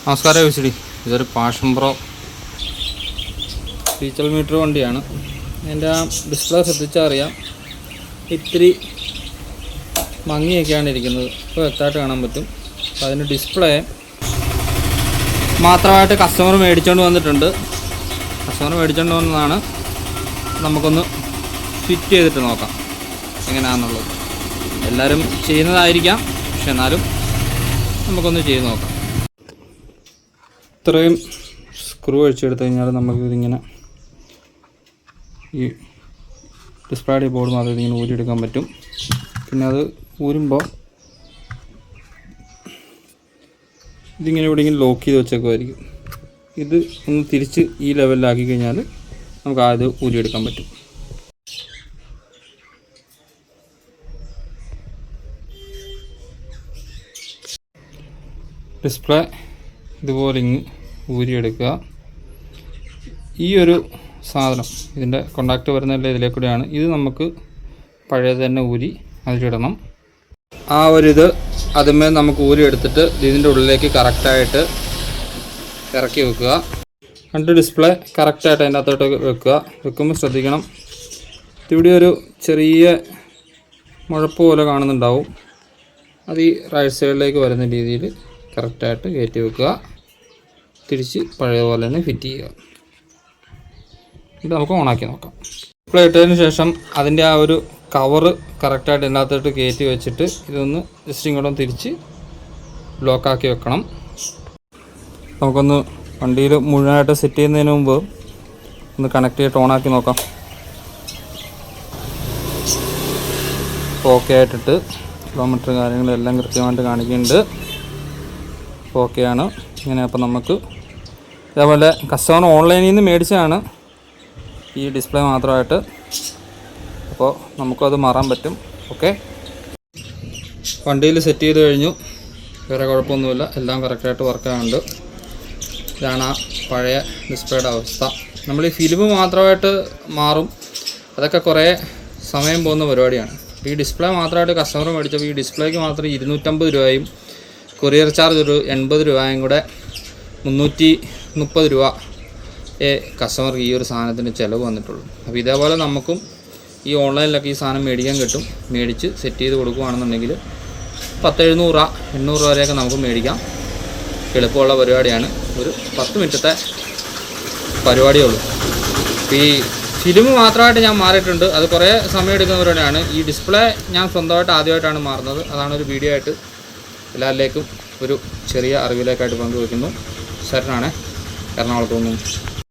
നമസ്കാരം വിസിഡി. ഇതൊരു passion pro diesel metre വണ്ടിയാണ്. എൻ്റെ ആ ഡിസ്പ്ലേ ശ്രദ്ധിച്ചാൽ അറിയാം, ഇത്തിരി മങ്ങിയൊക്കെയാണ് ഇരിക്കുന്നത്. ഇപ്പോൾ വ്യക്തമായിട്ട് കാണാൻ പറ്റും. അപ്പോൾ അതിൻ്റെ ഡിസ്പ്ലേ മാത്രമായിട്ട് കസ്റ്റമർ മേടിച്ചുകൊണ്ട് വന്നിട്ടുണ്ട്. കസ്റ്റമർ മേടിച്ചുകൊണ്ട് വന്നതാണ്. നമുക്കൊന്ന് ഫിറ്റ് ചെയ്തിട്ട് നോക്കാം എങ്ങനെയാണെന്നുള്ളത്. എല്ലാവരും ചെയ്യുന്നതായിരിക്കാം, പക്ഷെ എന്നാലും നമുക്കൊന്ന് ചെയ്ത് നോക്കാം. ഇത്രയും സ്ക്രൂ അഴിച്ചെടുത്ത് കഴിഞ്ഞാൽ നമുക്കിതിങ്ങനെ ഈ ഡിസ്പ്ലേ ബോർഡ് മാത്രം ഇതിങ്ങനെ ഊരിയെടുക്കാൻ പറ്റും. പിന്നെ അത് ഊരുമ്പോൾ ഇതിങ്ങനെ എവിടെയെങ്കിലും ലോക്ക് ചെയ്ത് വെച്ചേക്കുമായിരിക്കും. ഇത് ഒന്ന് തിരിച്ച് ഈ ലെവലിലാക്കി കഴിഞ്ഞാൽ നമുക്ക് ആദ്യം ഊരിയെടുക്കാൻ പറ്റും. ഡിസ്പ്ലേ ഇതുപോലെ ഇങ്ങ് ഊരിയെടുക്കുക. ഈ ഒരു സാധനം ഇതിൻ്റെ കോണ്ടാക്റ്റ് വരുന്നതല്ല ഇതിലേക്കൂടെയാണ്. ഇത് നമുക്ക് പഴയത് തന്നെ ഊരി അതിലിടണം. ആ ഒരിത് അതുമേ നമുക്ക് ഊരി എടുത്തിട്ട് ഇതിൻ്റെ ഉള്ളിലേക്ക് കറക്റ്റായിട്ട് ഇറക്കി വെക്കുക. രണ്ട് ഡിസ്പ്ലേ കറക്റ്റായിട്ട് അതിൻ്റെ അകത്തോട്ട് വെക്കുക. വെക്കുമ്പോൾ ശ്രദ്ധിക്കണം, ഇവിടെ ഒരു ചെറിയ മുഴപ്പ് പോലെ കാണുന്നുണ്ടാവും. അത് ഈ റൈറ്റ് സൈഡിലേക്ക് വരുന്ന രീതിയിൽ കറക്റ്റായിട്ട് കയറ്റി വെക്കുക. തിരിച്ച് പഴയതുപോലെ തന്നെ ഫിറ്റ് ചെയ്യുക. ഇത് നമുക്ക് ഓണാക്കി നോക്കാം. ഡിസ്പ്ലേ ഇട്ടതിന് ശേഷം അതിൻ്റെ ആ ഒരു കവറ് കറക്റ്റായിട്ട് ഇതിനകത്തോട്ട് കയറ്റി വെച്ചിട്ട് ഇതൊന്ന് ജസ്റ്റ് ഇങ്ങോട്ടും തിരിച്ച് ബ്ലോക്കാക്കി വെക്കണം. നമുക്കൊന്ന് വണ്ടിയിൽ മുഴുവനായിട്ട് സെറ്റ് ചെയ്യുന്നതിന് മുമ്പ് ഒന്ന് കണക്ട് ചെയ്തിട്ട് ഓണാക്കി നോക്കാം. ഓക്കെ ആയിട്ടിട്ട് കിലോമീറ്റർ കാര്യങ്ങളെല്ലാം കൃത്യമായിട്ട് കാണിക്കുന്നുണ്ട്. ഓക്കെയാണ്. ഇങ്ങനെ അപ്പോൾ നമുക്ക് ഇതേപോലെ കസ്റ്റമർ ഓൺലൈനിൽ നിന്ന് മേടിച്ചതാണ് ഈ ഡിസ്പ്ലേ മാത്രമായിട്ട്. അപ്പോൾ നമുക്കത് മാറാൻ പറ്റും. ഓക്കെ, വണ്ടിയിൽ സെറ്റ് ചെയ്ത് കഴിഞ്ഞു. വേറെ കുഴപ്പമൊന്നുമില്ല, എല്ലാം കറക്റ്റായിട്ട് വർക്കാകുന്നുണ്ട്. ഇതാണ് ആ പഴയ ഡിസ്പ്ലേയുടെ അവസ്ഥ. നമ്മൾ ഈ ഫിലിം മാത്രമായിട്ട് മാറും, അതൊക്കെ കുറേ സമയം പോകുന്ന പരിപാടിയാണ്. ഈ ഡിസ്പ്ലേ മാത്രമായിട്ട് കസ്റ്റമർ മേടിച്ചപ്പോൾ ഈ ഡിസ്പ്ലേക്ക് മാത്രം 250 രൂപയും കൊറിയർ ചാർജ് ഒരു 80 രൂപയും കൂടെ 330 രൂപ കസ്റ്റമർക്ക് ഈ ഒരു സാധനത്തിന് ചിലവ് വന്നിട്ടുള്ളൂ. അപ്പോൾ ഇതേപോലെ നമുക്കും ഈ ഓൺലൈനിലൊക്കെ ഈ സാധനം മേടിക്കാൻ കിട്ടും. മേടിച്ച് സെറ്റ് ചെയ്ത് കൊടുക്കുകയാണെന്നുണ്ടെങ്കിൽ 700 800 രൂപ വരെയൊക്കെ നമുക്ക് മേടിക്കാം. എളുപ്പമുള്ള പരിപാടിയാണ്. ഒരു 10 മിനിറ്റത്തെ പരിപാടിയേ ഉള്ളൂ. ഈ ഫിലിം മാത്രമായിട്ട് ഞാൻ മാറിയിട്ടുണ്ട്. അത് കുറേ സമയം എടുക്കുന്ന പരിപാടിയാണ്. ഈ ഡിസ്പ്ലേ ഞാൻ സ്വന്തമായിട്ട് ആദ്യമായിട്ടാണ് മാറുന്നത്. അതാണ് ഒരു വീഡിയോ ആയിട്ട് എല്ലാവരിലേക്കും ഒരു ചെറിയ അറിവിലേക്കായിട്ട് പങ്കുവയ്ക്കുന്നു. ശരണാണ്, എറണാകുളത്തു നിന്നും.